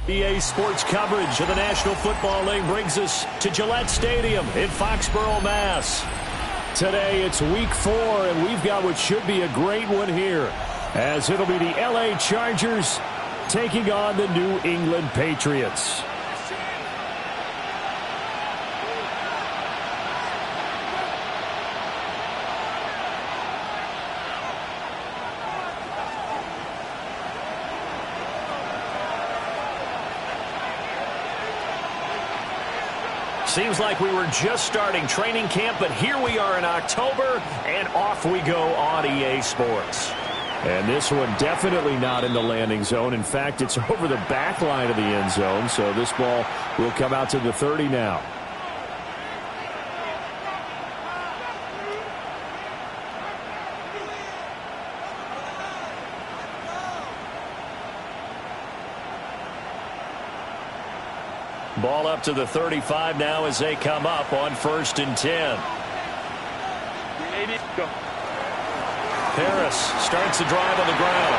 EA Sports coverage of the National Football League brings us to Gillette Stadium in Foxborough, Mass. Today it's week 4, and we've got what should be a great one here, as it'll be the LA Chargers taking on the New England Patriots. Seems like we were just starting training camp, but here we are in October, and off we go on EA Sports. And this one definitely not in the landing zone. In fact, it's over the back line of the end zone, so this ball will come out to the 30 now. Ball up to the 35 now as they come up on 1st and 10. Harris starts the drive on the ground.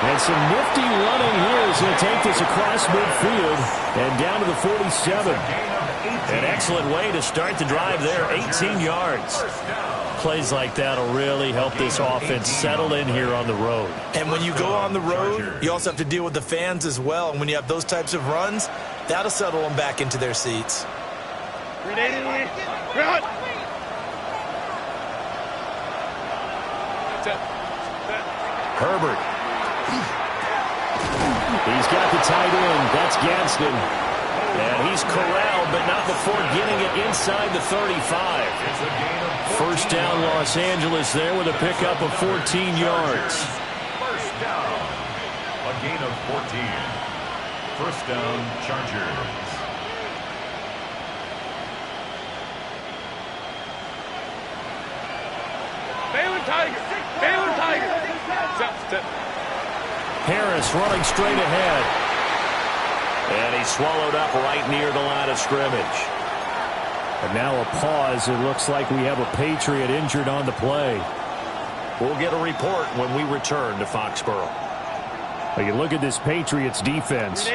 And some nifty running here as they take this across midfield and down to the 47. An excellent way to start the drive there, 18 yards. Plays like that will really help this offense settle in here on the road. And when you go on the road, you also have to deal with the fans as well. And when you have those types of runs, that'll settle them back into their seats. Herbert. He's got the tight end. That's Gadsden. And he's corralled, but not before getting it inside the 35. First down, Los Angeles there with a pickup of 14 yards. First down. A gain of 14. First down, Chargers. Baylor Tiger. Harris running straight ahead. And he's swallowed up right near the line of scrimmage. And now a pause. It looks like we have a Patriot injured on the play. We'll get a report when we return to Foxborough. Well, you look at this Patriots defense.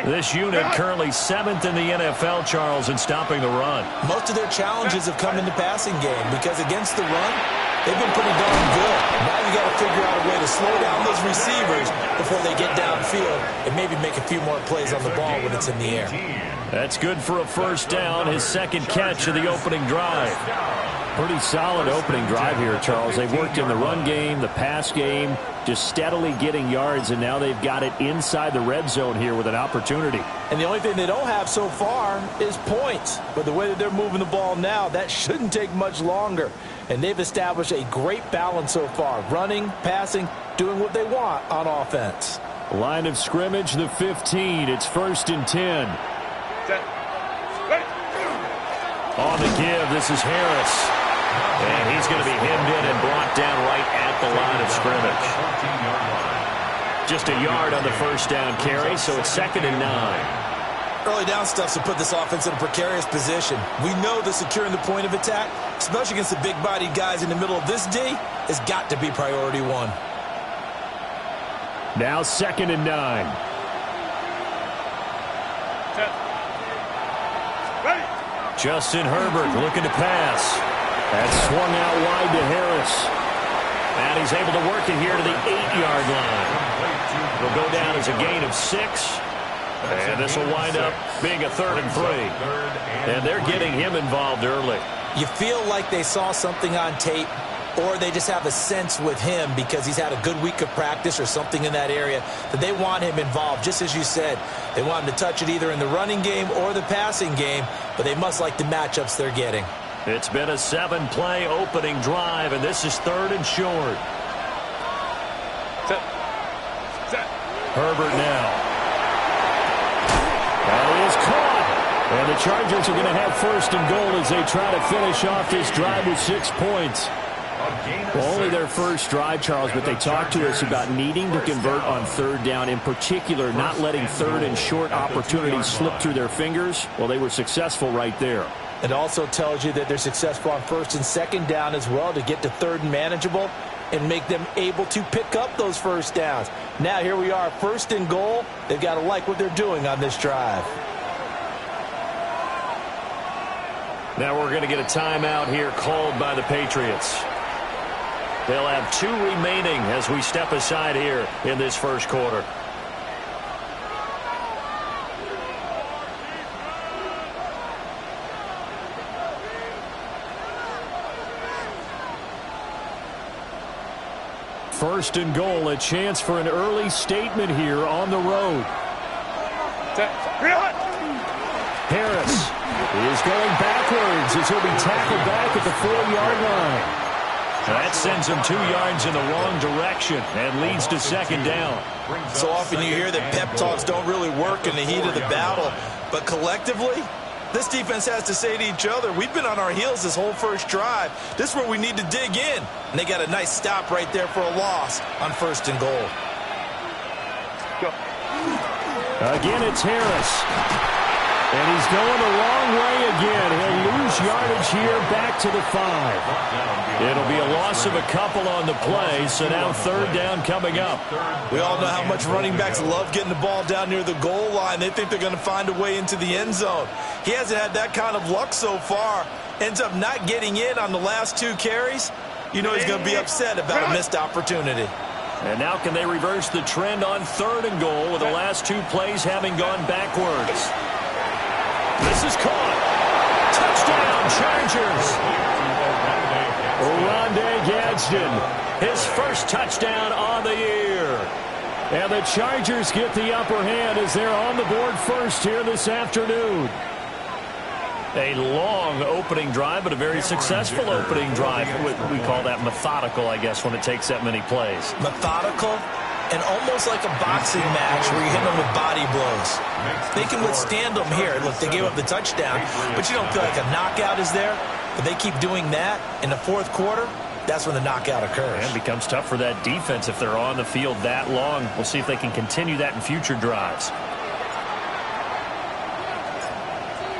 This unit currently 7th in the NFL, Charles, in stopping the run. Most of their challenges have come in the passing game because against the run, they've been pretty darn good. Now you got to figure out a way to slow down those receivers before they get downfield and maybe make a few more plays on the ball when it's in the air. That's good for a first down, his second catch of the opening drive. Pretty solid opening drive here, Charles. They've worked in the run game, the pass game, just steadily getting yards, and now they've got it inside the red zone here with an opportunity. And the only thing they don't have so far is points. But the way that they're moving the ball now, that shouldn't take much longer. And they've established a great balance so far. Running, passing, doing what they want on offense. Line of scrimmage, the 15. It's 1st and 10. On the give, this is Harris. And he's going to be hemmed in and brought down right at the line of scrimmage. Just a yard on the first down carry, so it's 2nd and 9. Early down stuff to put this offense in a precarious position. We know that securing the point of attack, especially against the big-bodied guys in the middle of this D, has got to be priority 1. Now 2nd and 9. Justin Herbert looking to pass. That's swung out wide to Harris. And he's able to work it here to the 8-yard line. It'll go down as a gain of 6. And this will wind up being a 3rd and 3. And they're getting him involved early. You feel like they saw something on tape, or they just have a sense with him because he's had a good week of practice or something in that area that they want him involved. Just as you said, they want him to touch it either in the running game or the passing game, but they must like the matchups they're getting. It's been a 7-play opening drive, and this is 3rd and short. Herbert now. And he is caught. And the Chargers are going to have 1st and goal as they try to finish off this drive with 6 points. Well, only their first drive, Charles, but they talked to us about needing to convert on 3rd down, in particular not letting 3rd and short opportunities slip through their fingers. Well, they were successful right there. It also tells you that they're successful on 1st and 2nd down as well to get to 3rd and manageable. and make them able to pick up those first downs. Now here we are, 1st and goal. They've got to like what they're doing on this drive. Now we're going to get a timeout here called by the Patriots. They'll have 2 remaining as we step aside here in this first quarter. First and goal, a chance for an early statement here on the road. Harris is going backwards as he'll be tackled back at the 4-yard line. That sends him 2 yards in the wrong direction and leads to 2nd down. So often you hear that pep talks don't really work in the heat of the battle, but collectively, this defense has to say to each other, we've been on our heels this whole first drive. This is where we need to dig in. And they got a nice stop right there for a loss on 1st and goal. Again, it's Harris. And he's going the wrong way again. He'll lose yardage here back to the 5. It'll be a loss of a couple on the play, so now 3rd down coming up. We all know how much running backs love getting the ball down near the goal line. They think they're going to find a way into the end zone. He hasn't had that kind of luck so far. Ends up not getting in on the last 2 carries. You know he's going to be upset about a missed opportunity. And now can they reverse the trend on 3rd and goal with the last 2 plays having gone backwards? This is caught. Touchdown, Chargers. Rondé Gadsden, his first touchdown on the year. And the Chargers get the upper hand as they're on the board first here this afternoon. A long opening drive, but a very successful opening drive. We call that methodical, I guess, when it takes that many plays. Methodical and almost like a boxing match where you hit them with body blows. They can withstand them here. Look, they gave up the touchdown, but you don't feel like a knockout is there. But they keep doing that in the 4th quarter. That's when the knockout occurs. And it becomes tough for that defense if they're on the field that long. We'll see if they can continue that in future drives.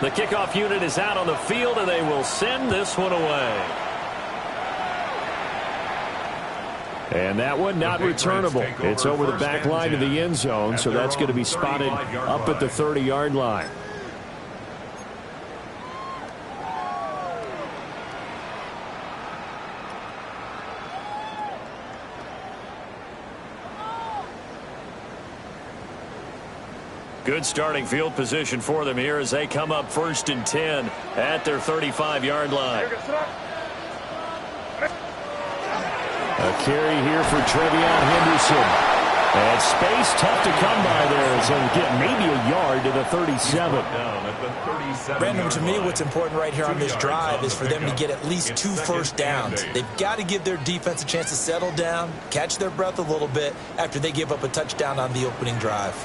The kickoff unit is out on the field, and they will send this one away. And that one not returnable. It's over the back line of the end zone, so that's going to be spotted up at the 30-yard line. Good starting field position for them here as they come up 1st and 10 at their 35-yard line. A carry here for Trevion Henderson. And space tough to come by there as they'll get maybe a yard to the 37. Brandon, to me, what's important right here on this drive is for them to get at least 2 first downs. They've got to give their defense a chance to settle down, catch their breath a little bit after they give up a touchdown on the opening drive.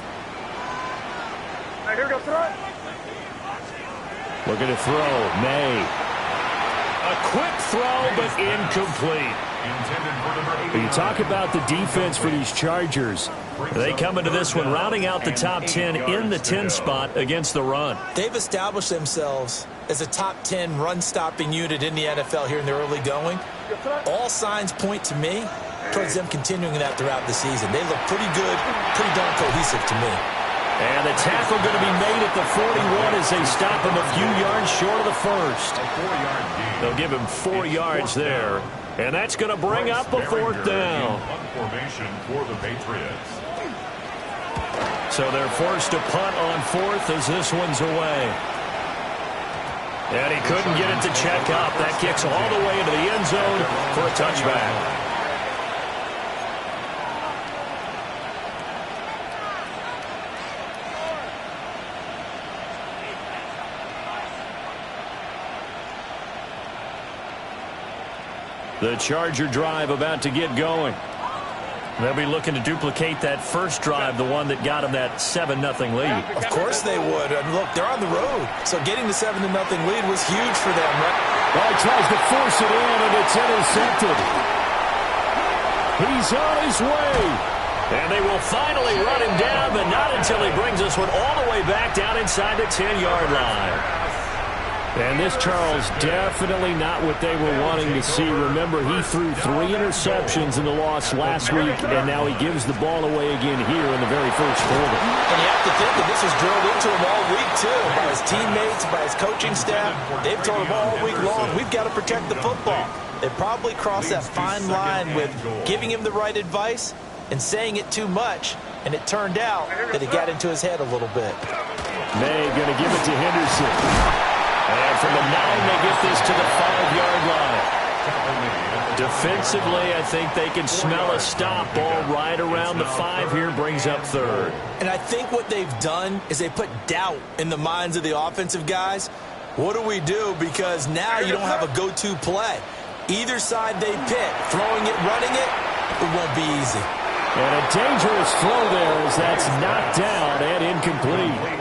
Here we go, throw it. Looking to throw, May. A quick throw, but incomplete. You talk about the defense for these Chargers. They come into this one rounding out the top 10 in the 10 spot against the run. They've established themselves as a top 10 run-stopping unit in the NFL here in the early going. All signs point to me towards them continuing that throughout the season. They look pretty good, pretty darn cohesive to me. And the tackle going to be made at the 41 as they stop him a few yards short of the first. They'll give him 4 yards there. And that's going to bring up a 4th down. So they're forced to punt on 4th as this one's away. And he couldn't get it to check up. That kicks all the way into the end zone for a touchback. The Charger drive about to get going. They'll be looking to duplicate that first drive, the one that got them that 7-0 lead. Of course they would. And look, they're on the road. So getting the 7-0 lead was huge for them, right? Well, he tries to force it in, and it's intercepted. He's on his way. And they will finally run him down, but not until he brings this one all the way back down inside the 10-yard line. And this, Charles, definitely not what they were wanting to see. Remember, he threw 3 interceptions in the loss last week, and now he gives the ball away again here in the very first quarter. And you have to think that this was drilled into him all week, too, by his teammates, by his coaching staff. They've told him all week long, we've got to protect the football. They probably crossed that fine line with giving him the right advice and saying it too much, and it turned out that it got into his head a little bit. May going to give it to Henderson. And from the 9, they get this to the 5-yard line. Defensively, I think they can smell a stop. Ball right around the 5 here, brings up 3rd. And I think what they've done is they put doubt in the minds of the offensive guys. What do we do? Because now you don't have a go-to play. Either side they pick, throwing it, running it, it won't be easy. And a dangerous throw there as that's knocked down and incomplete.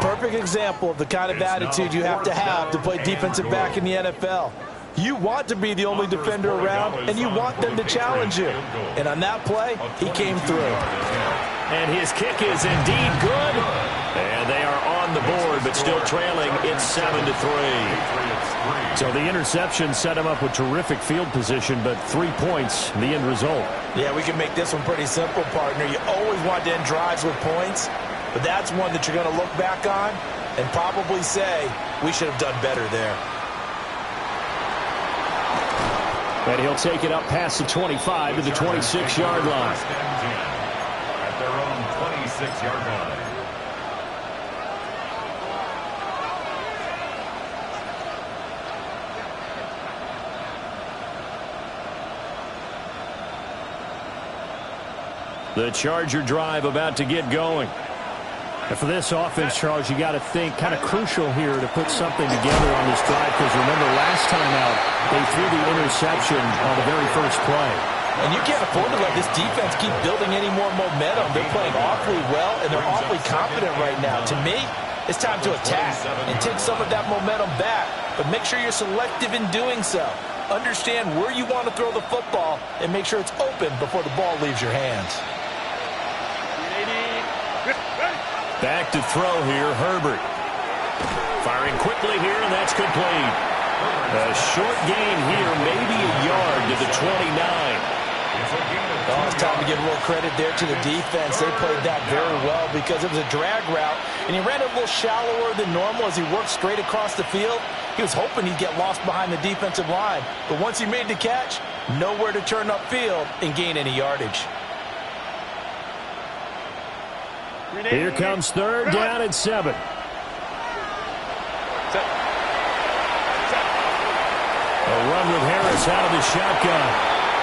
Perfect example of the kind of attitude you have to play defensive back in the NFL. You want to be the only defender around, and you want them to challenge you. And on that play, he came through. And his kick is indeed good. And they are on the board, but still trailing. It's 7-3. So the interception set him up with terrific field position, but 3 points, the end result. Yeah, we can make this one pretty simple, partner. You always want to end drives with points. But that's one that you're going to look back on and probably say, we should have done better there. And he'll take it up past the 25 to the 26-yard line. At their own 26-yard line. The Charger drive about to get going. And for this offense, Charles, you got to think kind of crucial here to put something together on this drive, because remember last time out they threw the interception on the very first play. And you can't afford to let this defense keep building any more momentum. They're playing awfully well, and they're awfully confident right now. To me, it's time to attack and take some of that momentum back, but make sure you're selective in doing so. Understand where you want to throw the football and make sure it's open before the ball leaves your hands. Back to throw here, Herbert. Firing quickly here, and that's complete. A short gain here, maybe a yard to the 29. Oh, it's time to give a little credit there to the defense. They played that very well because it was a drag route, and he ran it a little shallower than normal as he worked straight across the field. He was hoping he'd get lost behind the defensive line, but once he made the catch, nowhere to turn upfield and gain any yardage. Here comes 3rd down and 7. A run with Harris out of the shotgun.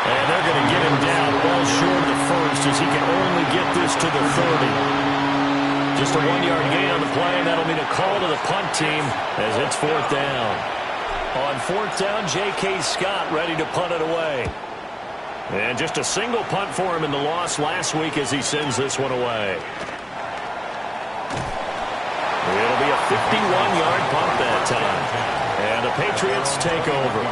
And they're going to get him down well short of the first as he can only get this to the 30. Just a 1-yard gain on the play, and that'll mean a call to the punt team as it's 4th down. On 4th down, J.K. Scott ready to punt it away. And just a single punt for him in the loss last week as he sends this one away. It'll be a 51-yard punt that time. And the Patriots take over.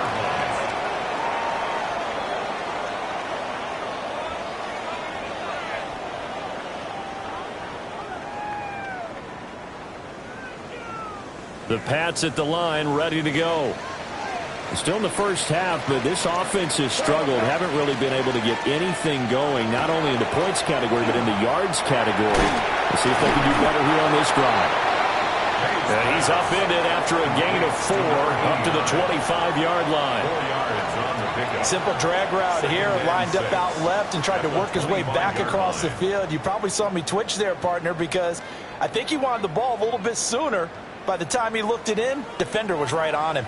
The Pats at the line, ready to go. Still in the first half, but this offense has struggled. Haven't really been able to get anything going, not only in the points category, but in the yards category. Let's see if they can do better here on this drive. And he's upended after a gain of 4 up to the 25-yard line. Simple drag route here, lined up out left and tried to work his way back across the field. You probably saw me twitch there, partner, because I think he wanted the ball a little bit sooner. By the time he looked it in, defender was right on him.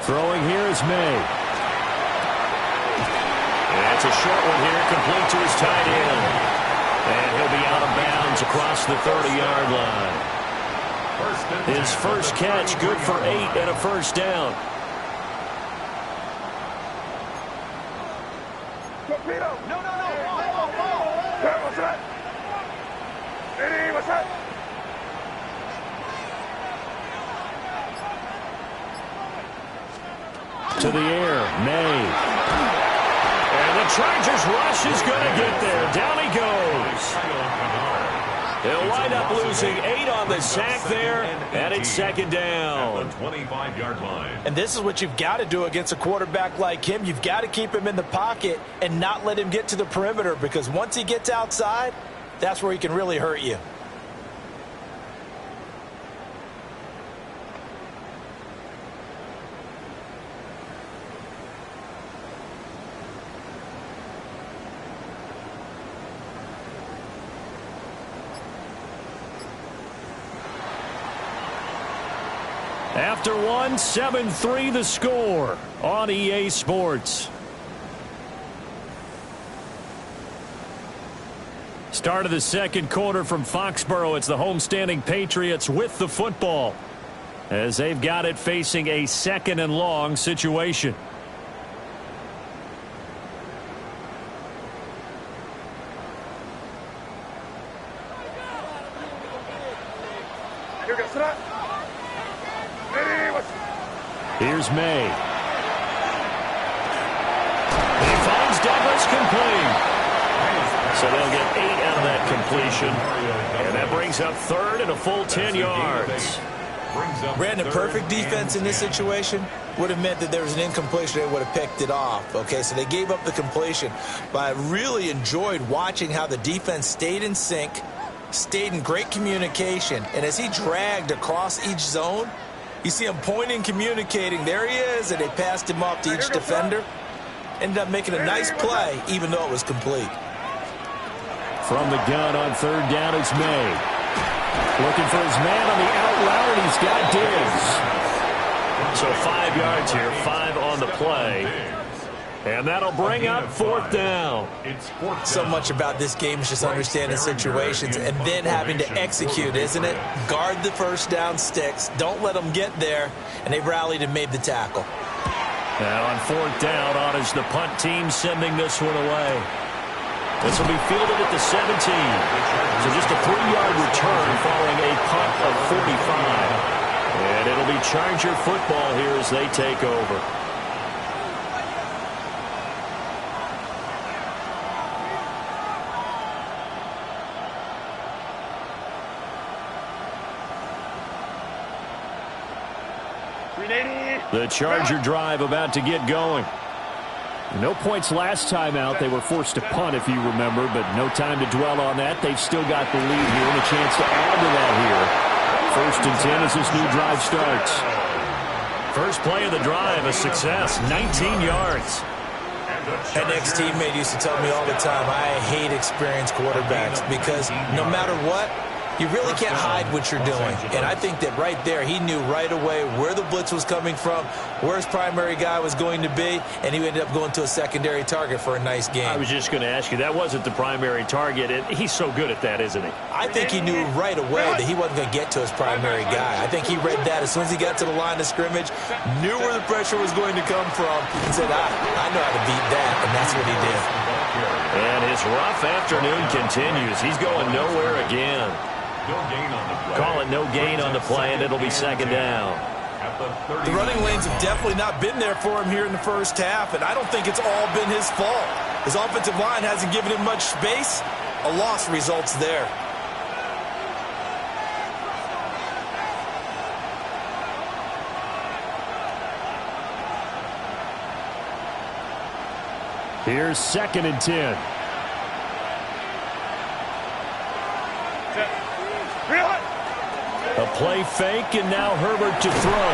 Throwing here is May. And it's a short one here, complete to his tight end. And he'll be out of bounds across the 30-yard line. His first catch, good for 8 and a first down. To the air, May. And the Chargers rush is going to get there. Down he goes. They'll wind up losing 8 on the sack there, and it's second down. At the 25-yard line. And this is what you've got to do against a quarterback like him. You've got to keep him in the pocket and not let him get to the perimeter, because once he gets outside, that's where he can really hurt you. After one, 7-3 the score on EA Sports. Start of the second quarter from Foxborough. It's the homestanding Patriots with the football, as they've got it facing a second and long situation. Here's May. He finds Douglas complete. So they'll get 8 out of that completion. And that brings up third and a full 10 yards. Brandon, perfect defense in this situation would have meant that there was an incompletion. They would have picked it off. Okay, so they gave up the completion. But I really enjoyed watching how the defense stayed in sync, stayed in great communication. And as he dragged across each zone, you see him pointing, communicating. There he is, and they passed him off to each defender. Ended up making a nice play, even though it was complete. From the gun on third down is May. Looking for his man on the out route, and he's got Diggs. So 5 yards here, 5 on the play. And that'll bring up fourth down. So much about this game is just understanding situations and then having to execute, isn't it? Guard the first down sticks. Don't let them get there. And they rallied and made the tackle. Now on fourth down, on is the punt team sending this one away. This will be fielded at the 17. So just a 3-yard return following a punt of 45. And it'll be Charger football here as they take over. The Charger drive about to get going. No points last time out. They were forced to punt, if you remember, but no time to dwell on that. They've still got the lead here and a chance to add to that here. 1st and 10 as this new drive starts. First play of the drive, a success, 19 yards. An ex-teammate used to tell me all the time, I hate experienced quarterbacks because no matter what, you really can't hide what you're doing. And I think that right there, he knew right away where the blitz was coming from, where his primary guy was going to be, and he ended up going to a secondary target for a nice game. I was just going to ask you, that wasn't the primary target. He's so good at that, isn't he? I think he knew right away that he wasn't going to get to his primary guy. I think he read that as soon as he got to the line of scrimmage, knew where the pressure was going to come from, and said, I know how to beat that, and that's what he did. And his rough afternoon continues. He's going nowhere again. Call it no gain on the play, and it'll be second down. The running lanes have definitely not been there for him here in the first half, and I don't think it's all been his fault. His offensive line hasn't given him much space. A loss results there. Here's 2nd and 10. A play fake, and now Herbert to throw.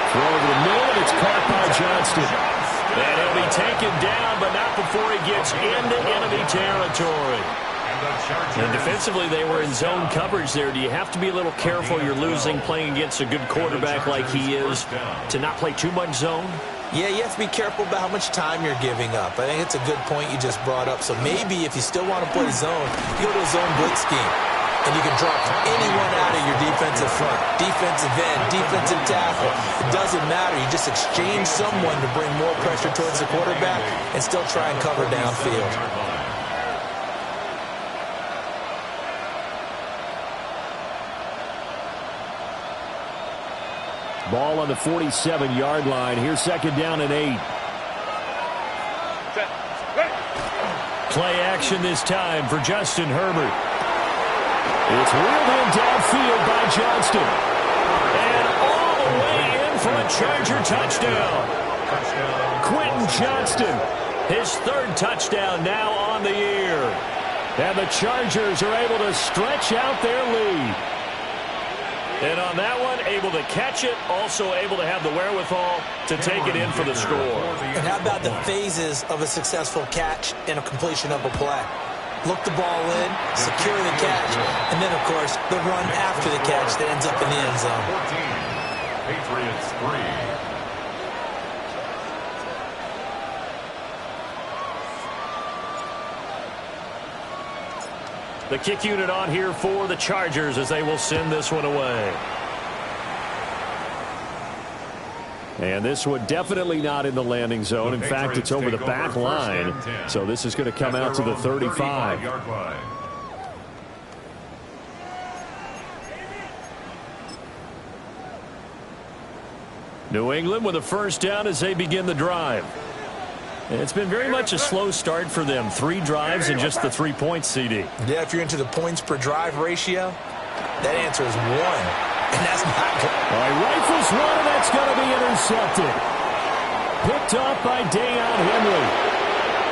Throw over the middle, and it's caught by Johnston. And he'll be taken down, but not before he gets into enemy territory. And defensively, they were in zone coverage there. Do you have to be a little careful? You're losing playing against a good quarterback like he is to not play too much zone? Yeah, you have to be careful about how much time you're giving up. I think it's a good point you just brought up. So maybe if you still want to play zone, you go to a zone blitz scheme. And you can drop anyone out of your defensive front, defensive end, defensive tackle. It doesn't matter. You just exchange someone to bring more pressure towards the quarterback and still try and cover downfield. Ball on the 47-yard line. Here's 2nd down and 8. Play action this time for Justin Herbert. It's wheeled in downfield by Johnston. And all the way in for a Charger touchdown. Quentin Johnston, his third touchdown now on the year. And the Chargers are able to stretch out their lead. And on that one, able to catch it, also able to have the wherewithal to take it in for the score. And how about the phases of a successful catch and a completion of a play? Look the ball in, secure the catch, and then, of course, the run after the catch that ends up in the end zone. 14, Patriots 3. The kick unit on here for the Chargers as they will send this one away. And this one definitely not in the landing zone. In fact, it's over the back line. So this is going to come out to the 35. New England with a first down as they begin the drive. It's been very much a slow start for them. 3 drives and just the 3 points, CD. Yeah, if you're into the points per drive ratio, that answer is 1. And that's not good. All right, rifles one, and that's going to be intercepted. Picked off by Deion Henry.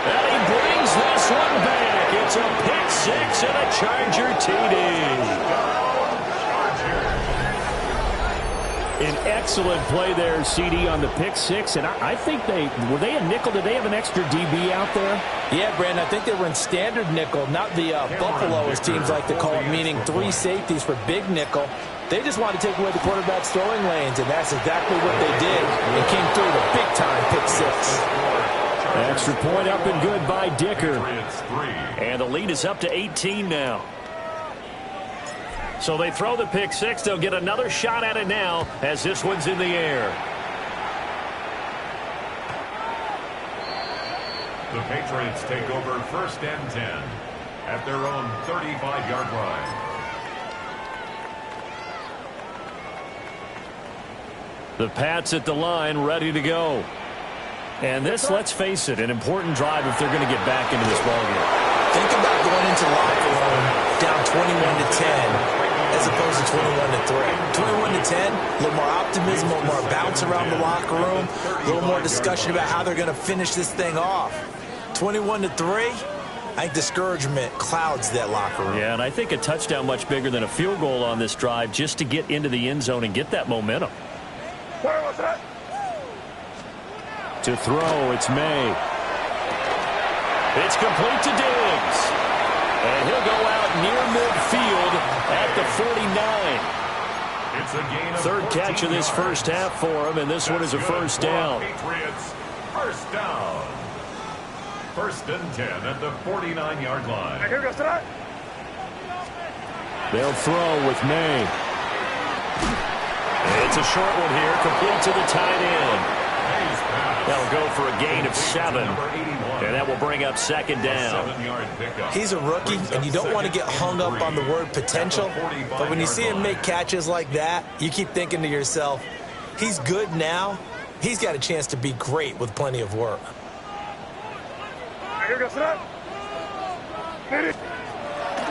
And he brings this one back. It's a pick 6 and a Charger TD. An excellent play there, CD, on the pick 6. And I think were they a nickel? Did they have an extra DB out there? Yeah, Brandon, I think they were in standard nickel, not the Buffalo, as teams like to call it, meaning 3 safeties for big nickel. They just wanted to take away the quarterback's throwing lanes, and that's exactly what they did. It came through the big-time pick 6. Extra point up and good by Dicker. And the lead is up to 18 now. So they throw the pick 6. They'll get another shot at it now as this one's in the air. The Patriots take over 1st and 10 at their own 35-yard line. The Pats at the line, ready to go. And this, let's face it, an important drive if they're going to get back into this ballgame. Think about going into the locker room down 21-10 as opposed to 21-3. 21-10, a little more optimism, a little more bounce around the locker room, a little more discussion about how they're going to finish this thing off. 21-3, I think discouragement clouds that locker room. Yeah, and I think a touchdown much bigger than a field goal on this drive just to get into the end zone and get that momentum. To throw, it's May. It's complete to Diggs. And he'll go out near midfield at the 49. It's a gain of Third catch of this first half for him, and this one is a first down. Patriots, first down. 1st and 10 at the 49-yard line. They'll throw with May. It's a short one here, complete to the tight end. That'll go for a gain of 7, and that will bring up 2nd down. He's a rookie, and you don't want to get hung up on the word potential, but when you see him make catches like that, you keep thinking to yourself, he's good now. He's got a chance to be great with plenty of work.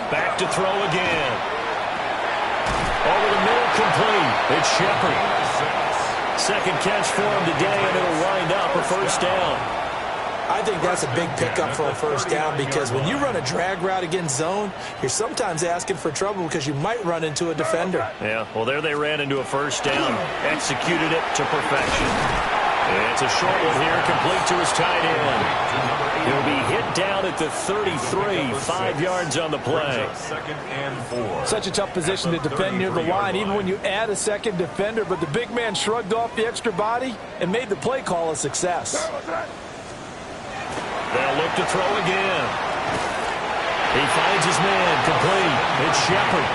Back to throw again. Over the middle, complete. It's Shepard. 2nd catch for him today, and it'll wind up a first down. I think that's a big pickup for a first down because when you run a drag route against zone, you're sometimes asking for trouble because you might run into a defender. Yeah, well, there they ran into a first down. Executed it to perfection. It's a short one here, complete to his tight end. He'll be hit down at the 33, 5 yards on the play. 2nd and 4. Such a tough position to defend near the line, even when you add a second defender, but the big man shrugged off the extra body and made the play call a success. They'll look to throw again. He finds his man, complete. It's Shepard.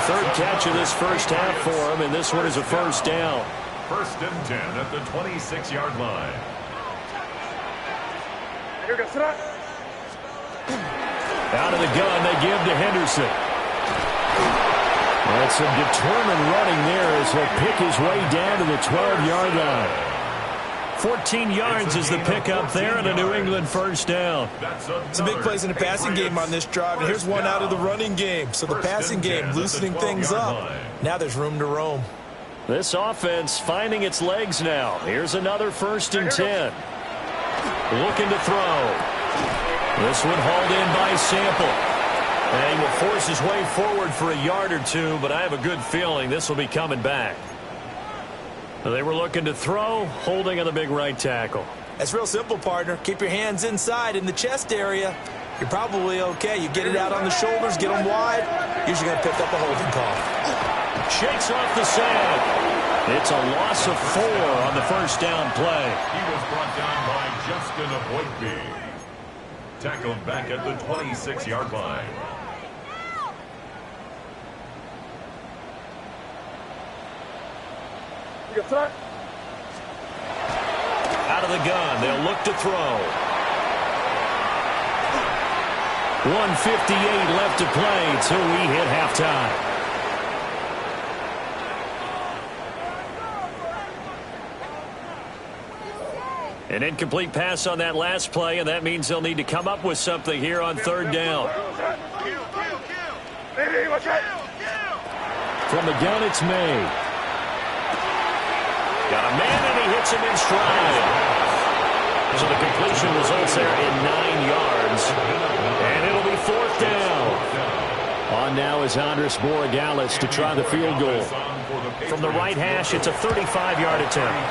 3rd catch of this first half for him, and this one is a first down. 1st and 10 at the 26-yard line. Out of the gun, they give to Henderson. That's some determined running there as he'll pick his way down to the 12-yard line. 14 yards is the pickup there and a New England first down. Some big plays in the passing game on this drive, and here's one out of the running game. So the passing game loosening things up. Now there's room to roam. This offense finding its legs now. Here's another 1st and 10. Looking to throw. This one hauled in by Sample. And he will force his way forward for a yard or two, but I have a good feeling this will be coming back. They were looking to throw, holding on the big right tackle. That's real simple, partner. Keep your hands inside in the chest area. You're probably okay. You get it out on the shoulders, get them wide. Usually going to pick up a holding call. Shakes off the sand. It's a loss of 4 on the first down play. He was brought down by Justin Avoidby. Tackled back at the 26-yard line. Out of the gun, they'll look to throw. 1:58 left to play till we hit halftime. An incomplete pass on that last play, and that means they'll need to come up with something here on 3rd down. From the gun, it's May. Got a man, and he hits him in stride. So the completion results there in 9 yards. And it'll be 4th down. On now is Andres Borregales to try the field goal. From the right hash, it's a 35-yard attempt.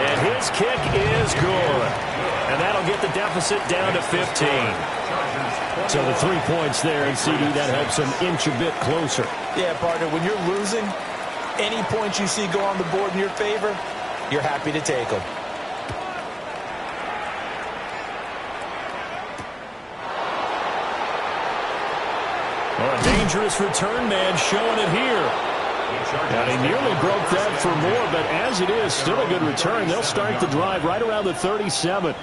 And his kick is good. And that'll get the deficit down to 15. So the 3 points there, and CD, that helps them inch a bit closer. Yeah, partner, when you're losing, any points you see go on the board in your favor, you're happy to take them. Well, a dangerous return man showing it here. And he nearly broke that for more, but as it is, still a good return. They'll start the drive right around the 37.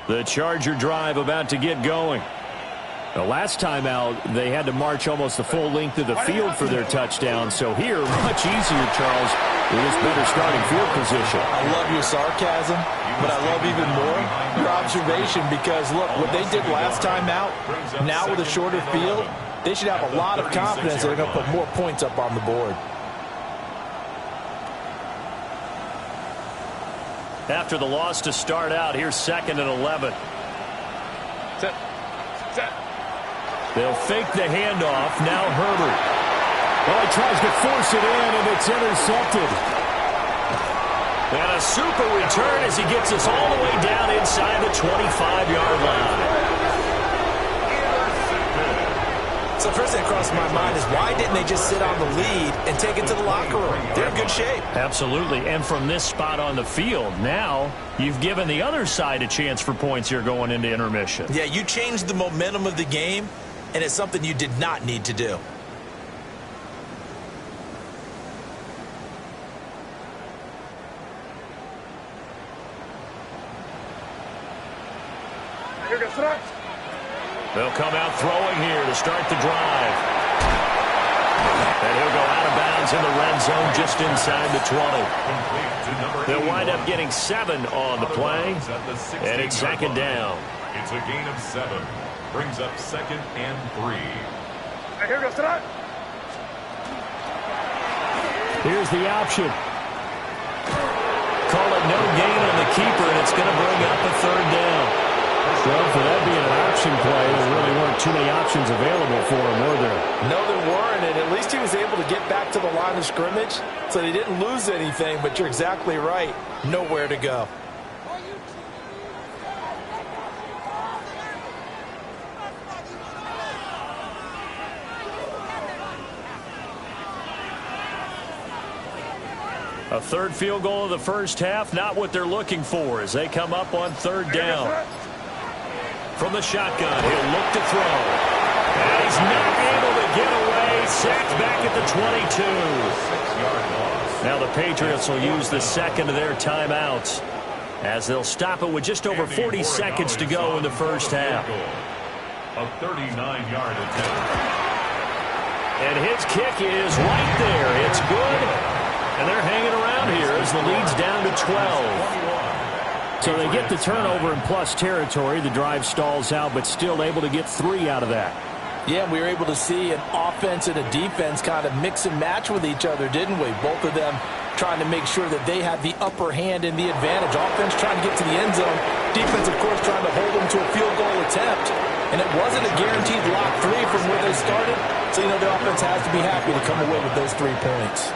The Charger drive about to get going. The last time out, they had to march almost the full length of the field for their touchdown. So here, much easier, Charles, with this better starting field position. I love your sarcasm, but I love even more your observation because, look, what they did last time out, now with a shorter field, they should have a lot of confidence that they're going to put more points up on the board. After the loss to start out, here's 2nd and 11. Set. They'll fake the handoff. Now Herbert. Well, he tries to force it in, and it's intercepted. And a super return as he gets us all the way down inside the 25-yard line. So first thing that crossed my mind is why didn't they just sit on the lead and take it to the locker room? They're in good shape. Absolutely. And from this spot on the field, now you've given the other side a chance for points here going into intermission. Yeah, you changed the momentum of the game, and it's something you did not need to do. They'll come out throwing here to start the drive. And he'll go out of bounds in the red zone just inside the 20. They'll wind up getting 7 on the play, and it's 2nd down. It's a gain of 7. Brings up 2nd and 3. Here's the option. Call it no gain on the keeper, and it's going to bring up a 3rd down. Well, for that being an option play, there really weren't too many options available for him, were there? No, there weren't, and at least he was able to get back to the line of scrimmage, so he didn't lose anything, but you're exactly right. Nowhere to go. A 3rd field goal of the first half, not what they're looking for as they come up on 3rd down. From the shotgun, he'll look to throw. And he's not able to get away. Sacked back at the 22. 6-yard loss. Now the Patriots will use the second of their timeouts as they'll stop it with just over 40 seconds to go in the first half. A 39-yard attempt. And his kick is right there. It's good. And they're hanging around here as the lead's down to 12. So they get the turnover in plus territory. The drive stalls out, but still able to get 3 out of that. Yeah, we were able to see an offense and a defense kind of mix and match with each other, didn't we? Both of them trying to make sure that they have the upper hand and the advantage. Offense trying to get to the end zone. Defense, of course, trying to hold them to a field goal attempt. And it wasn't a guaranteed lock 3 from where they started. So, the offense has to be happy to come away with those 3 points.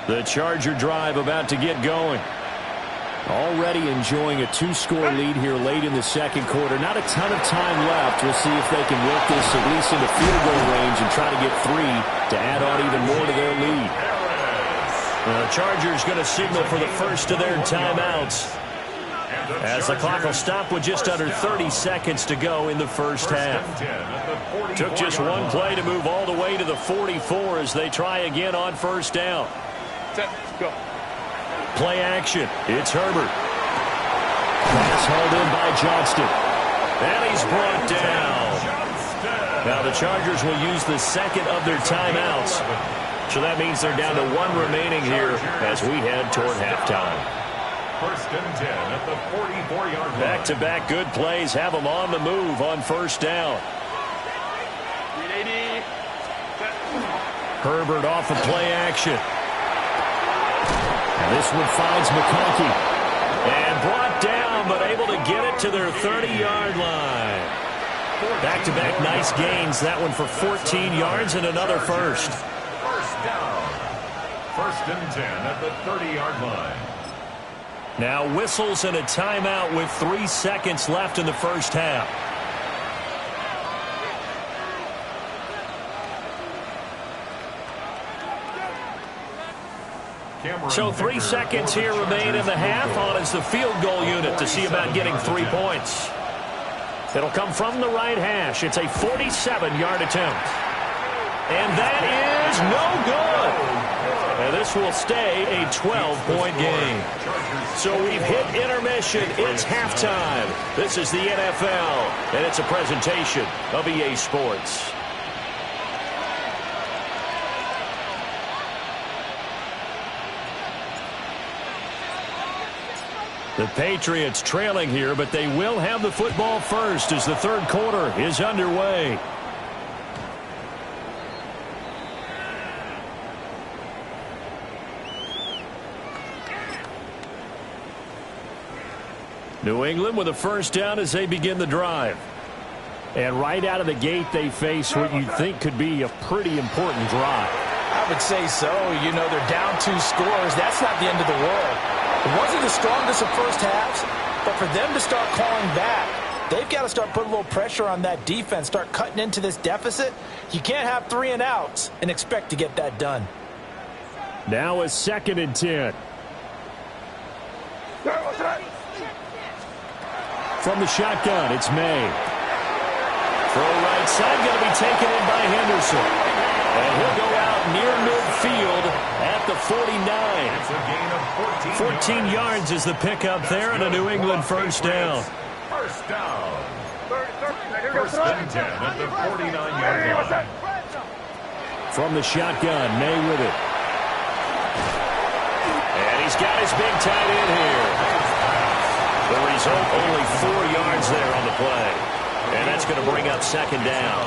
The Charger drive about to get going. Already enjoying a 2-score lead here late in the second quarter. Not a ton of time left. We'll see if they can work this at least into field goal range and try to get 3 to add on even more to their lead. The Chargers going to signal for the first of their timeouts as the clock will stop with just under 30 seconds to go in the first half. Took just one play to move all the way to the 44 as they try again on first down. Set, go. Play action. It's Herbert. Pass held in by Johnston. And he's brought down. Now the Chargers will use the second of their timeouts. So that means they're down to 1 remaining here as we head toward halftime. First and 10 at the 44-yard line. Back-to-back good plays have them on the move on first down. 380. Set. Herbert off of play action. And this one finds McConkey. And brought down, but able to get it to their 30-yard line. Back-to-back nice gains. That one for 14 yards and another first. First down. First and 10 at the 30-yard line. Now whistles and a timeout with 3 seconds left in the first half. So 3 seconds here remain in the half. On is the field goal unit to see about getting 3 points. It'll come from the right hash. It's a 47-yard attempt. And that is no good. And this will stay a 12-point game. So we've hit intermission. It's halftime. This is the NFL, and it's a presentation of EA Sports. The Patriots trailing here, but they will have the football first as the third quarter is underway. New England with a first down as they begin the drive. And right out of the gate, they face what you'd think could be a pretty important drive. I would say so. They're down 2 scores. That's not the end of the world. It wasn't the strongest of first halves, but for them to start calling back, they've got to start putting a little pressure on that defense, start cutting into this deficit. You can't have 3 and outs and expect to get that done. Now a 2nd and 10. From the shotgun, it's May. Throw right side, going to be taken in by Henderson. And he'll go out near midfield at the 49. It's a gain of 14 yards is the pickup there and a New England first down. First down. First and 10 at the 49-yard line. From the shotgun, May with it. And he's got his big tight end here. The result, only 4 yards there on the play. And that's going to bring up second down.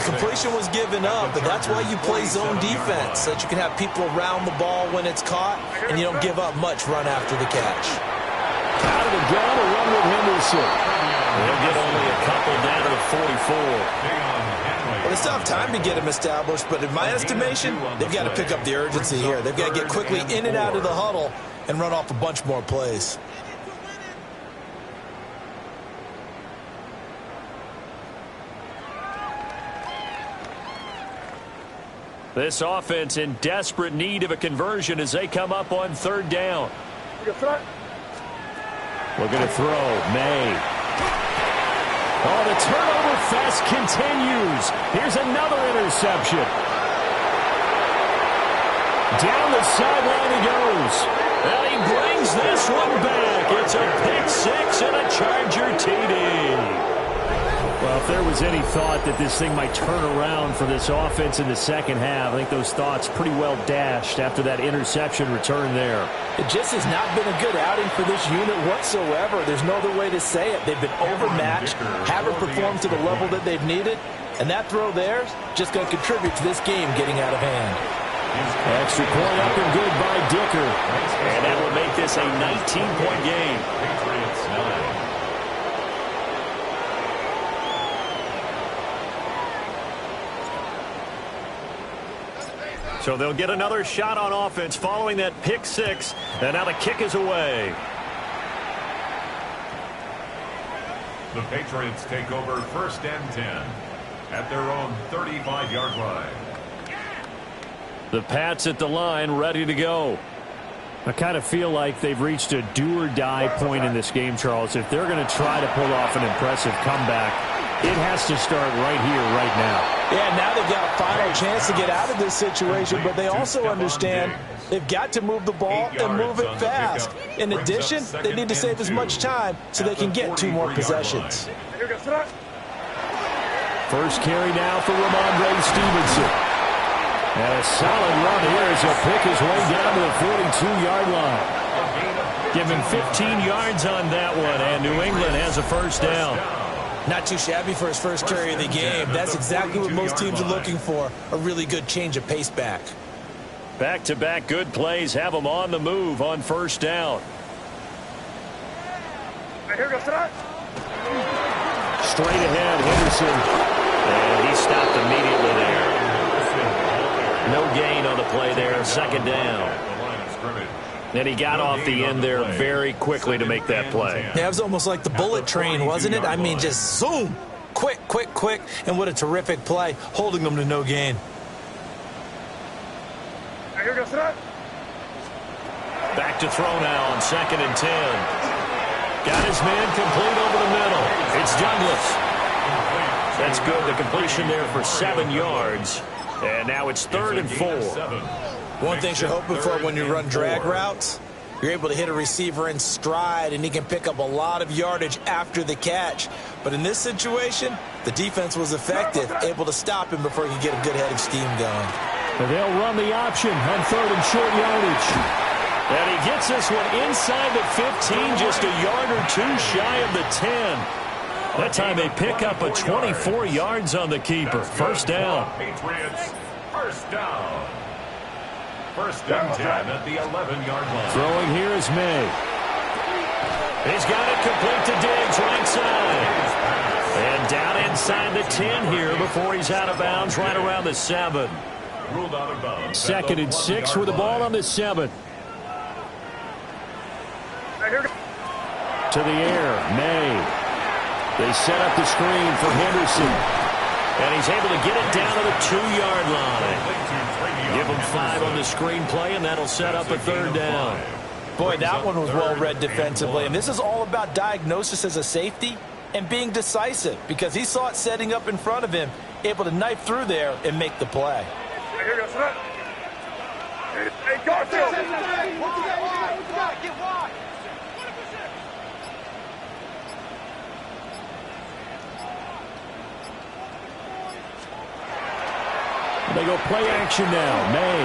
Completion was given up, but that's why you play zone defense, so that you can have people around the ball when it's caught, and you don't give up much run after the catch. Out of the gun, a run with Henderson. They'll get only a couple down to the 44. Well, it's tough time to get them established, but in my estimation, they've got to pick up the urgency here. They've got to get quickly in and out of the huddle and run off a bunch more plays. This offense in desperate need of a conversion as they come up on third down. Looking to throw. May. Oh, the turnover fest continues. Here's another interception. Down the sideline he goes. And he brings this one back. It's a pick six and a Charger TD. Well, if there was any thought that this thing might turn around for this offense in the second half, I think those thoughts pretty well dashed after that interception return there. It just has not been a good outing for this unit whatsoever. There's no other way to say it. They've been overmatched, haven't performed to the level that they've needed, and that throw there is just going to contribute to this game getting out of hand. Extra point up and good by Dicker. And that will make this a 19-point game. Patriots 9. So they'll get another shot on offense following that pick six. And now the kick is away. The Patriots take over 1st and 10 at their own 35-yard line. The Pats at the line ready to go. I kind of feel like they've reached a do-or-die point in this game, Charles. If they're going to try to pull off an impressive comeback, it has to start right here, right now. Yeah, now they've got a final chance to get out of this situation, but they also understand they've got to move the ball and move it fast. In addition, they need to save as much time so they can get 2 more possessions. First carry now for Ramondre Stevenson. And a solid run here as he'll pick his way down to the 42-yard line. Give him 15 yards on that one, and New England has a first down. Not too shabby for his first carry of the game. That's exactly what most teams are looking for, a really good change of pace back. Back-to-back good plays have them on the move on first down. Straight ahead, Henderson. And he stopped immediately there. No gain on the play there, second down. And he got off the end there very quickly to make that play. Yeah, it was almost like the bullet train, wasn't it? I mean, just zoom. Quick, quick, quick. And what a terrific play, holding them to no gain. Back to throw now on 2nd and 10. Got his man complete over the middle. It's Douglas. That's good. The completion there for 7 yards. And now it's 3rd and 4. One thing you're hoping for when you run drag routes, you're able to hit a receiver in stride, and he can pick up a lot of yardage after the catch. But in this situation, the defense was effective, able to stop him before he could get a good head of steam going. And they'll run the option on 3rd and short yardage. And he gets this one inside the 15, just a yard or 2 shy of the 10. That time they pick up a 24 yards on the keeper. First down. Patriots, first down. 1st and 10 at the 11-yard line. Throwing here is May. He's got it complete to Diggs, right side. And down inside the 10 here before he's out of bounds, right around the 7. Ruled out of bounds. 2nd and 6 with the ball on the 7. To the air, May. They set up the screen for Henderson. And he's able to get it down to the 2-yard line. Give him 5 on the screenplay, and that'll set up a 3rd down. Boy, that one was well read defensively. And this is all about diagnosis as a safety and being decisive, because he saw it setting up in front of him, able to knife through there and make the play. Hey, Garfield! Get wide! They go play action now. May.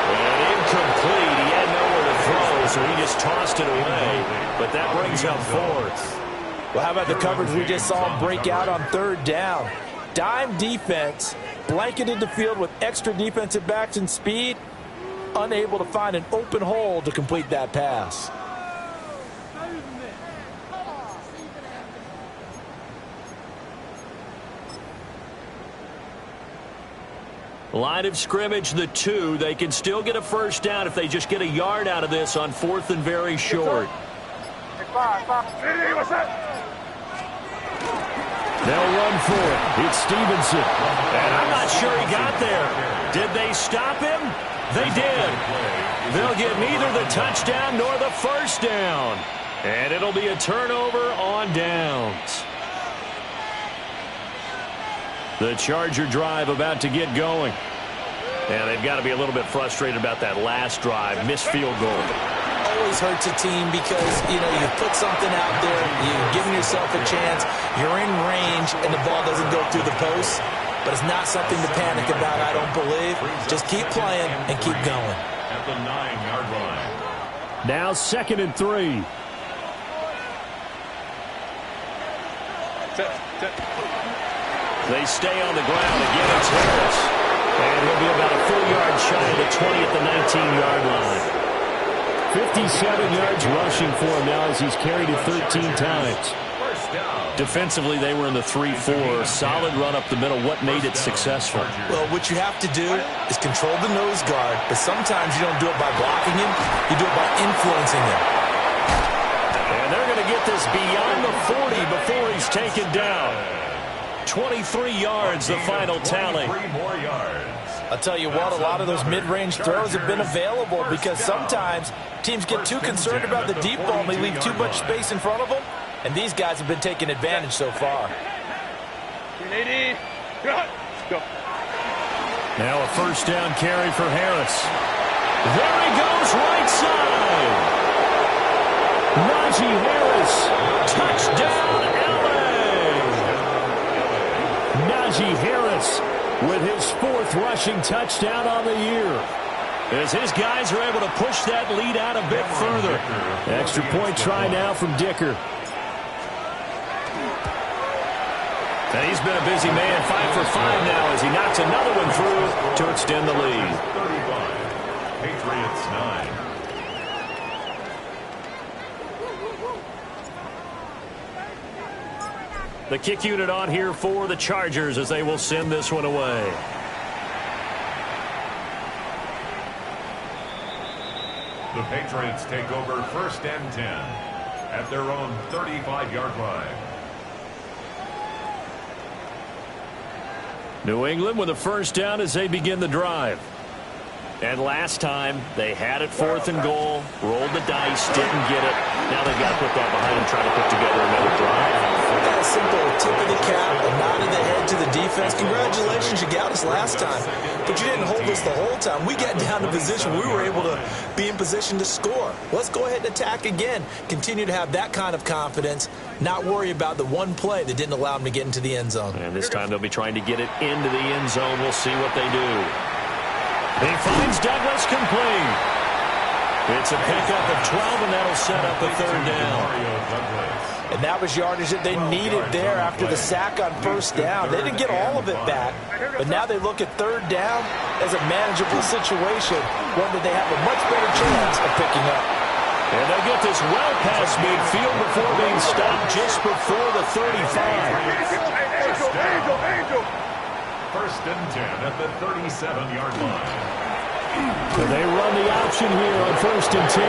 And incomplete. He had nowhere to throw, so he just tossed it away. But that brings up 4th. Well, how about the coverage we just saw him break out on 3rd down? Dime defense, blanketed the field with extra defensive backs and speed, unable to find an open hole to complete that pass. Line of scrimmage, the 2. They can still get a first down if they just get a yard out of this on 4th and very short. They'll run for it. It's Stevenson. And I'm not sure he got there. Did they stop him? They did. They'll get neither the touchdown nor the first down. And it'll be a turnover on downs. The Charger drive about to get going. And they've got to be a little bit frustrated about that last drive. Missed field goal. Always hurts a team because, you put something out there, you're giving yourself a chance, you're in range, and the ball doesn't go through the post. But it's not something to panic about, I don't believe. Just keep playing and keep going. At the 9-yard line. Now 2nd and 3. They stay on the ground. Again, it's Harris. And he'll be about a full yard shy of the 20 at the 19-yard line. 57 yards rushing for him now as he's carried it 13 times. Defensively, they were in the 3-4. Solid run up the middle. What made it successful? Well, what you have to do is control the nose guard, but sometimes you don't do it by blocking him. You do it by influencing him. And they're going to get this beyond the 40 before he's taken down. 23 yards, the final tally. 3 more yards. I'll tell you what, a lot of those mid-range throws have been available because sometimes teams get too concerned about the deep ball and they leave too much space in front of them. And these guys have been taking advantage so far. Now a first down carry for Harris. There he goes, right side. Najee Harris, touchdown LA. Najee Harris with his 4th rushing touchdown on the year. As his guys are able to push that lead out a bit further. Extra point try now from Dicker. And he's been a busy man, 5 for 5 now as he knocks another one through to extend the lead. 35. Patriots 9. The kick unit on here for the Chargers as they will send this one away. The Patriots take over 1st and 10 at their own 35-yard line. New England with a first down as they begin the drive. And last time, they had it 4th and goal, rolled the dice, didn't get it. Now they've got to put that behind them, try to put together another drive. Got a simple tip of the cap, a nod of the head to the defense. Congratulations, you got us last time. But you didn't hold us the whole time. We got down to position. We were able to be in position to score. Let's go ahead and attack again. Continue to have that kind of confidence, not worry about the one play that didn't allow them to get into the end zone. And this time they'll be trying to get it into the end zone. We'll see what they do. He finds Douglas complete. It's a pickup of 12, and that'll set up a 3rd down. And that was yardage that they needed there after the sack on 1st down. They didn't get all of it back, but now they look at 3rd down as a manageable situation, one that they have a much better chance of picking up. And they get this well past midfield before being stopped just before the 35. Angel. 1st and 10 at the 37-yard line. So they run the option here on 1st and 10.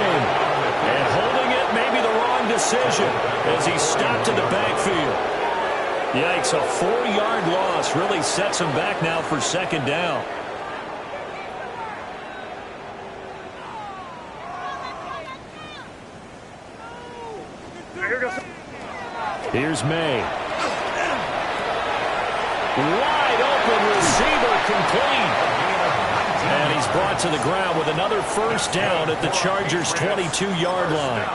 And holding it may be the wrong decision as he stopped in the backfield. Yikes, a 4-yard loss really sets him back now for 2nd down. Here's May. Wide open receiver complete. And he's brought to the ground with another first down at the Chargers' 22-yard line.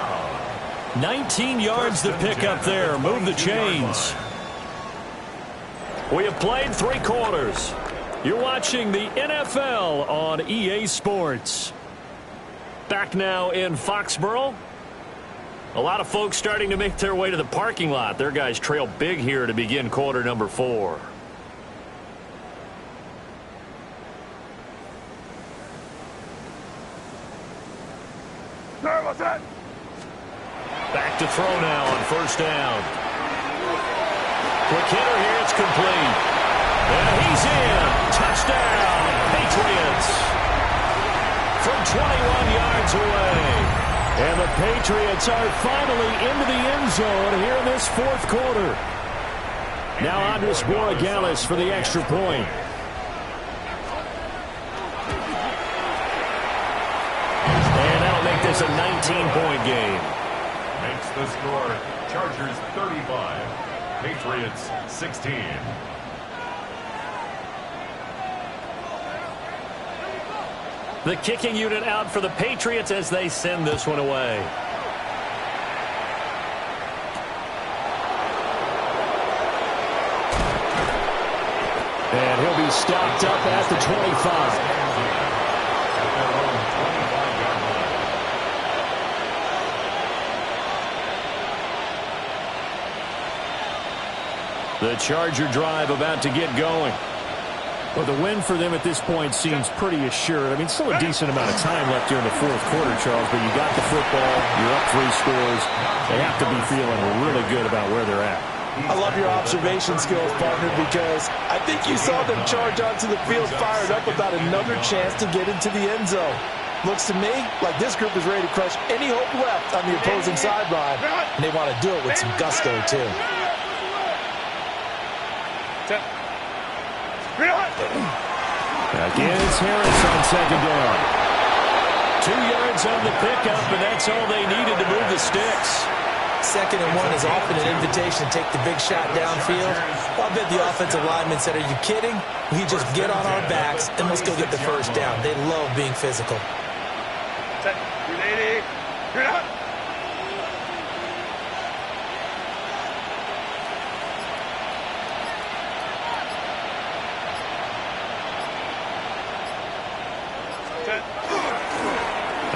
19 yards to pick up there. Move the chains. We have played 3 quarters. You're watching the NFL on EA Sports. Back now in Foxborough. A lot of folks starting to make their way to the parking lot. Their guys trail big here to begin quarter number 4. Back to throw now on 1st down. Quick hitter here, it's complete. And he's in. Touchdown, Patriots. From 21 yards away. And the Patriots are finally into the end zone here in this 4th quarter. Now Andres Borregales for the extra point. is a 19-point game. Makes the score Chargers 35, Patriots 16. The kicking unit out for the Patriots as they send this one away. And he'll be stopped up at the 25. The Charger drive about to get going. Well, the win for them at this point seems pretty assured. I mean, still a decent amount of time left here in the fourth quarter, Charles, but you got the football, you're up 3 scores. They have to be feeling really good about where they're at. I love your observation skills, partner, because I think you saw them charge onto the field fired up about another chance to get into the end zone. Looks to me like this group is ready to crush any hope left on the opposing sideline, and they want to do it with some gusto, too. Again, it's Harris on second down. 2 yards on the pickup, and that's all they needed to move the sticks. 2nd and 1 is often an invitation to take the big shot downfield. Well, I bet the offensive lineman said, "Are you kidding? We just get on our backs and let's go get the first down." They love being physical.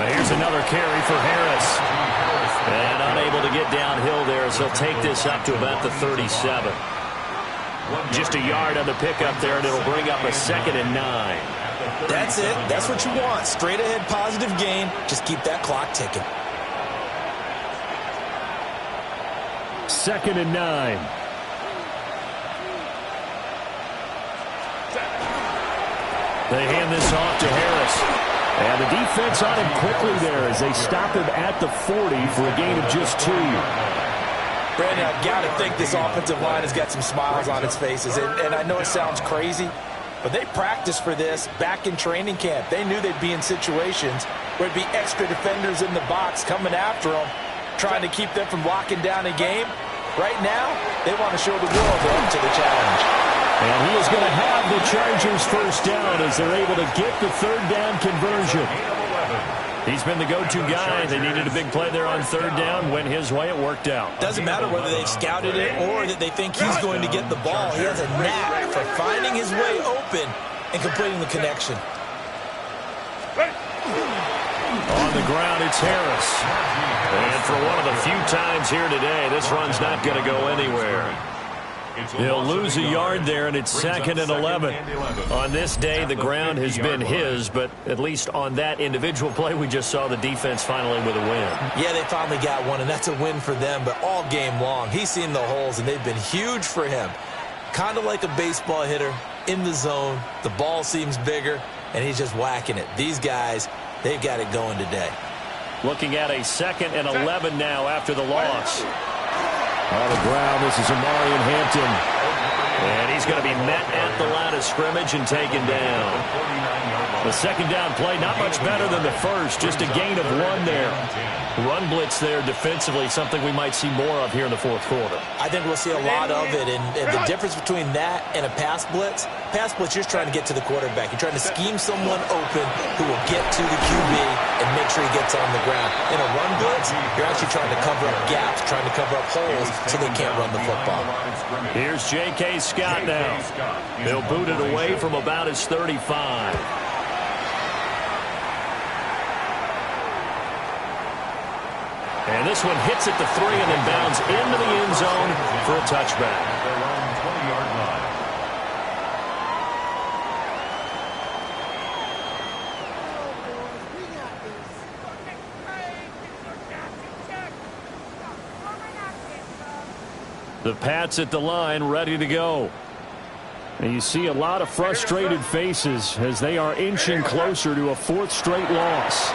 Here's another carry for Harris. And unable to get downhill there, so he'll take this up to about the 37. Just a yard on the pickup there, and it'll bring up a 2nd and 9. That's it. That's what you want. Straight ahead positive gain. Just keep that clock ticking. 2nd and 9. They hand this off to Harris. And the defense on him quickly there as they stop him at the 40 for a gain of just 2. Brandon, I've got to think this offensive line has got some smiles on its faces. And I know it sounds crazy, but they practiced for this back in training camp. They knew they'd be in situations where it'd be extra defenders in the box coming after them, trying to keep them from locking down a game. Right now, they want to show the world they're up to the challenge. And he is going to have the Chargers first down as they're able to get the 3rd down conversion. He's been the go-to guy. They needed a big play there on 3rd down. Went his way. It worked out. Doesn't matter whether they've scouted it or that they think he's going to get the ball. He has a knack for finding his way open and completing the connection. On the ground, it's Harris. And for one of the few times here today, this run's not going to go anywhere. He'll lose a yard there, and it's 2nd and 11. On this day, the ground has been his, but at least on that individual play, we just saw the defense finally with a win. Yeah, they finally got one, and that's a win for them, but all game long, he's seen the holes, and they've been huge for him. Kind of like a baseball hitter in the zone. The ball seems bigger, and he's just whacking it. These guys, they've got it going today. Looking at a 2nd and 11 now after the loss. On the ground, this is Amarian Hampton. And he's going to be met at the line of scrimmage and taken down. The 2nd down play, not much better than the first, just a gain of 1 there. Run blitz there defensively, something we might see more of here in the fourth quarter. I think we'll see a lot of it, and the difference between that and a pass blitz, you're just trying to get to the quarterback. You're trying to scheme someone open who will get to the QB and make sure he gets on the ground. In a run blitz, you're actually trying to cover up gaps, trying to cover up holes so they can't run the football. Here's J.K. Scott now. They'll boot it away from about his 35. And this one hits at the 3 and then bounds into the end zone for a touchback. The Pats at the line, ready to go. And you see a lot of frustrated faces as they are inching closer to a 4th straight loss.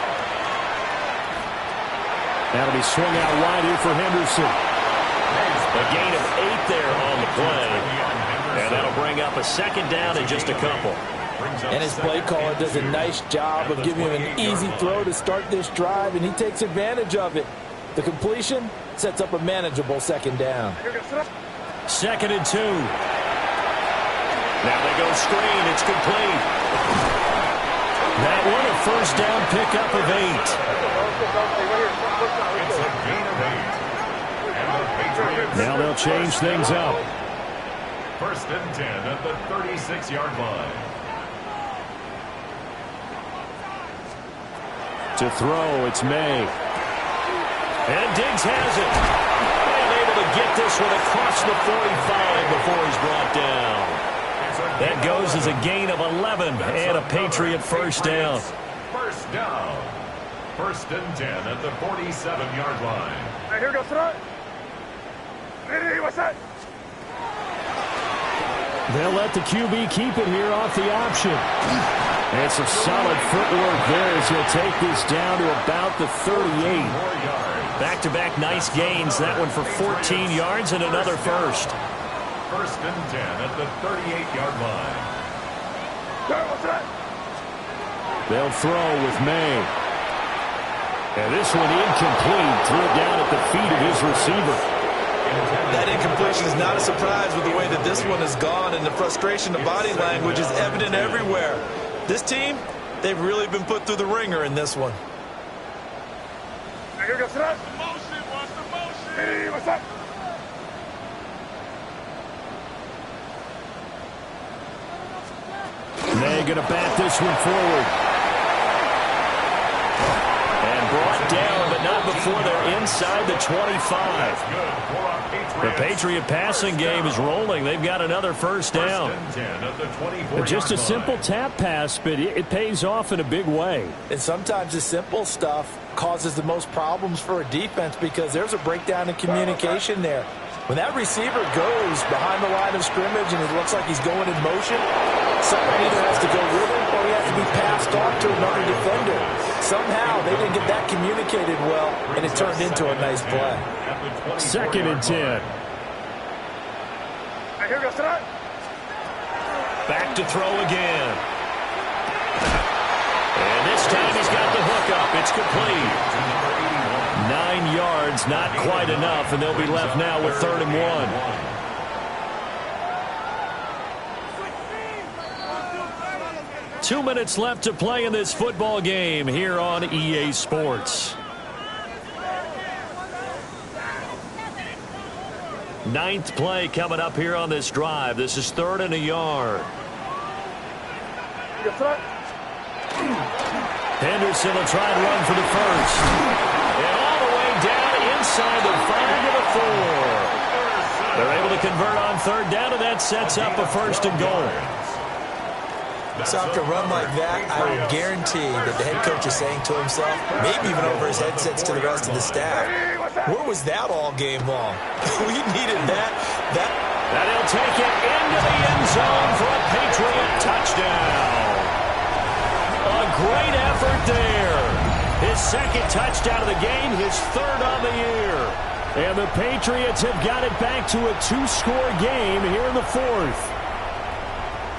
That'll be swung out wide here for Henderson. A gain of 8 there on the play. And that'll bring up a 2nd down and just a couple. And his play caller does a nice job of giving him an easy throw to start this drive, and he takes advantage of it. The completion sets up a manageable second down. 2nd and 2. Now they go screen. It's complete. That one a first down pickup of 8. It's a gain of 8. And the Patriots. Now they'll change things up. 1st and 10 at the 36-yard line. To throw, it's May. And Diggs has it. And able to get this one across the 45 before he's brought down. That goes as a gain of 11 and a Patriot first down. First down. 1st and 10 at the 47-yard line. Here goes throw. What's that? They'll let the QB keep it here off the option. And some solid footwork there as he'll take this down to about the 38. Back-to-back nice gains. That one for 14 yards and another first. 1st and 10 at the 38-yard line. What's that? They'll throw with May. And this one incomplete. Threw it down at the feet of his receiver. That incompletion is not a surprise with the way that this one has gone, and the frustration of body language is evident everywhere. This team, they've really been put through the ringer in this one. Here goes throw. Motion, what's the motion? Hey, what's that? May going to bat this one forward. And brought down, but not before they're inside the 25. The Patriot passing game is rolling. They've got another first down. Just a simple tap pass, but it pays off in a big way. And sometimes the simple stuff causes the most problems for a defense because there's a breakdown in communication there. When that receiver goes behind the line of scrimmage and it looks like he's going in motion, someone either has to go with him or he has to be passed off to another defender. Somehow they didn't get that communicated well, and it turned into a nice play. 2nd and 10. Here goes throw. Back to throw again. And this time he's got the hook up. It's complete. 9 yards, not quite enough, and they'll be left now with 3rd and 1. Two minutes left to play in this football game here on EA Sports. 9th play coming up here on this drive. This is 3rd and a yard. Henderson will try and run for the first. And all the way down inside the 5 to the 4. They're able to convert on 3rd down, and that sets up a 1st and goal. So after a run like that, I will guarantee that the head coach is saying to himself, maybe even over his headsets to the rest of the staff, where was that all game long? We needed that. And he'll take it into the end zone for a Patriot touchdown. A great effort there. His 2nd touchdown of the game, his 3rd on the year. And the Patriots have got it back to a 2-score game here in the 4th.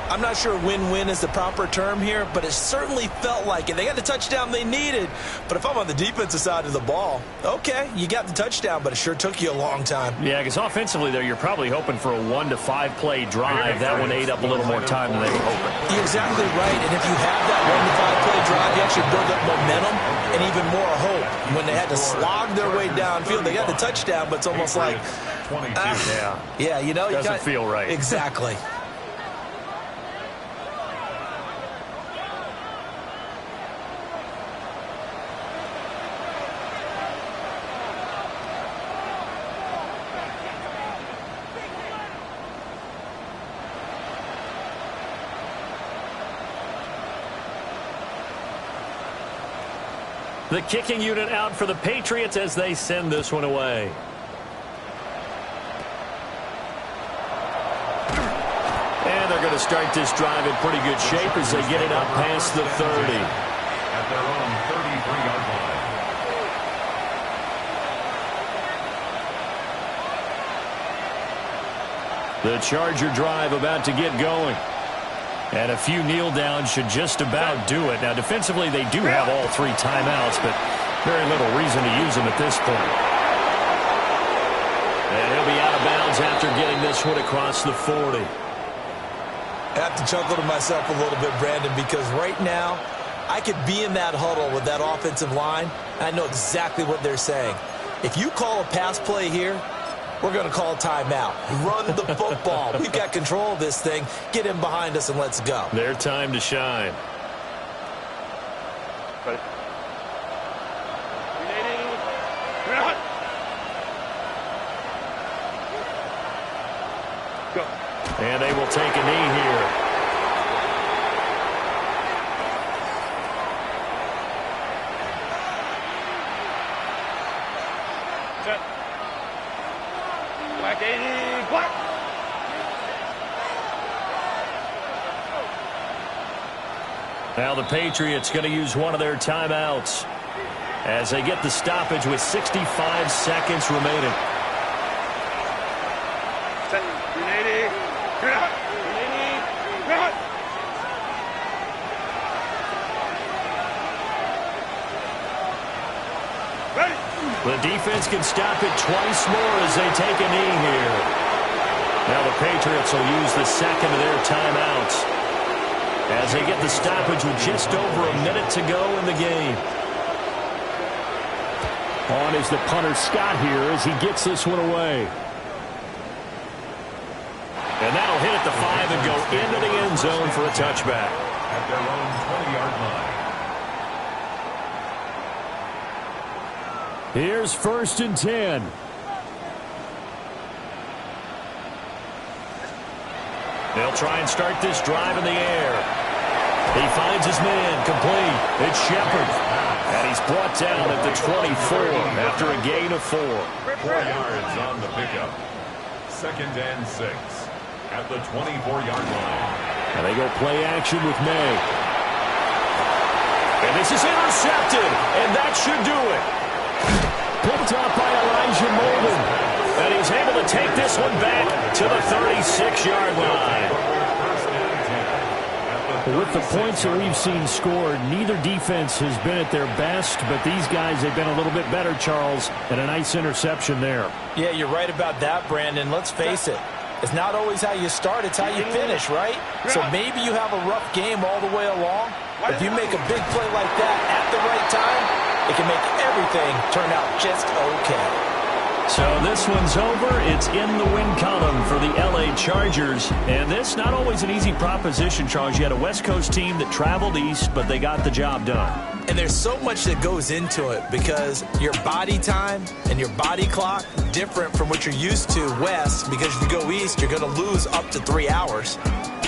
I'm not sure win-win is the proper term here, but it certainly felt like it. They got the touchdown they needed, but if I'm on the defensive side of the ball, okay, you got the touchdown, but it sure took you a long time. Yeah, because offensively, there, you're probably hoping for a 1 to 5 play drive. That one ate up a little more time than they were hoping. You're exactly right, and if you have that 1 to 5 play drive, you actually build up momentum and even more hope. When they had to slog their way downfield, they got the touchdown, but it's almost like, yeah, you know, doesn't feel right. Exactly. The kicking unit out for the Patriots as they send this one away. And they're going to start this drive in pretty good shape as they get it up past the 30. At their own 33-yard line. The Charger drive about to get going. And a few kneel downs should just about do it. Now, defensively, they do have all 3 timeouts, but very little reason to use them at this point. And he'll be out of bounds after getting this one across the 40. I have to chuckle to myself a little bit, Brandon, because right now I could be in that huddle with that offensive line, and I know exactly what they're saying. If you call a pass play here, we're going to call timeout. Run the football. We've got control of this thing. Get in behind us and let's go. Their time to shine. Ready? Go. And they will take a knee here. Set. Black 80, black. Now the Patriots going to use one of their timeouts as they get the stoppage with 65 seconds remaining. Set. 380. Clear out. 380. Clear out. Ready. The defense can stop it twice more as they take a knee here. Now the Patriots will use the second of their timeouts as they get the stoppage with just over a minute to go in the game. On is the punter Scott here as he gets this one away. And that'll hit at the 5 and go into the end zone for a touchback. At their own 20-yard line. Here's 1st and 10. They'll try and start this drive in the air. He finds his man complete. It's Shepard. And he's brought down at the 24 after a gain of 4. 4 yards on the pickup. 2nd and 6 at the 24-yard line. And they go play action with May. And this is intercepted. And that should do it. Picked up by Elijah Molden. And he's able to take this one back to the 36-yard line. With the points that we've seen scored, neither defense has been at their best, but these guys have been a little bit better, Charles, and a nice interception there. Yeah, you're right about that, Brandon. Let's face it. It's not always how you start, it's how you finish, right? So maybe you have a rough game all the way along. If you make a big play like that at the right time, it can make everything turn out just okay. So this one's over. It's in the win column for the L.A. Chargers. And this, not always an easy proposition, Charles. You had a West Coast team that traveled east, but they got the job done. And there's so much that goes into it because your body time and your body clock different from what you're used to west, because if you go east, you're going to lose up to 3 hours,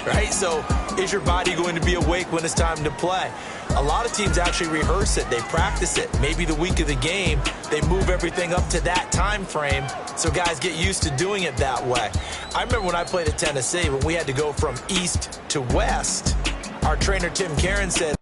right? So is your body going to be awake when it's time to play? A lot of teams actually rehearse it. They practice it. Maybe the week of the game, they move everything up to that time frame so guys get used to doing it that way. I remember when I played at Tennessee, when we had to go from east to west, our trainer Tim Karen said,